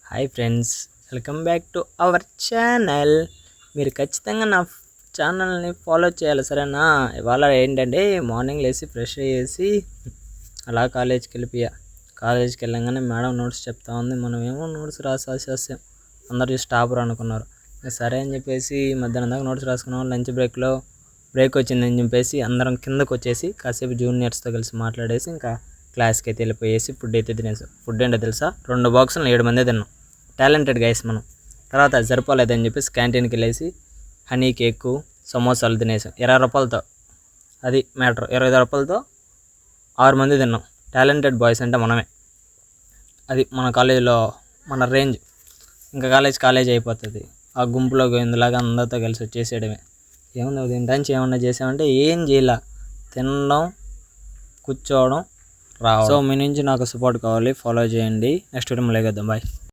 Hi friends, welcome back to our channel. మీరు ఖచ్చితంగా నా ఛానల్ని ఫాలో చేయాలి, సరేనా? ఇవాళ ఏంటంటే మార్నింగ్ లేచి ఫ్రెష్ అయ్యేసి అలా కాలేజ్కి వెళ్ళంగానే మేడం నోట్స్ చెప్తా ఉంది. మనం ఏమో నోట్స్ రాసేసాం. అందరూ స్టాపర్ అనుకున్నారు. సరే అని చెప్పేసి మధ్యాహ్నం దాకా నోట్స్ రాసుకున్నాం. లంచ్ బ్రేక్ వచ్చిందని చెప్పేసి అందరం కిందకు వచ్చేసి కాసేపు జూనియర్స్తో కలిసి మాట్లాడేసి ఇంకా క్లాస్కి అయితే వెళ్ళిపోయేసి ఫుడ్ అయితే తినేసాం. ఫుడ్ ఏంటో తెలుసా? 2 బాక్సులు 7 మందే తిన్నాం. టాలెంటెడ్ గైస్ మనం. తర్వాత సరిపోలేదని చెప్పేసి క్యాంటీన్కి వెళ్ళేసి హనీ కేకు సమోసాలు తినేసాం 20 రూపాయలతో. అది మ్యాటర్. 25 రూపాయలతో 6 మంది తిన్నాం. టాలెంటెడ్ బాయ్స్ అంటే మనమే. అది మన కాలేజీలో మన రేంజ్. ఇంకా కాలేజ్ అయిపోతుంది. ఆ గుంపులో గోవిందులాగా అందరితో కలిసి వచ్చేసేయడమే. ఏముంది ఉదయం నుంచి ఏమన్నా చేసామంటే ఏం చేయాల, తినడం, కూర్చోవడం, రావడం. సో మీ నుంచి నాకు సపోర్ట్ కావాలి, ఫాలో చేయండి. నెక్స్ట్ వీడియో మళ్ళీ కలుద్దాం. బాయ్.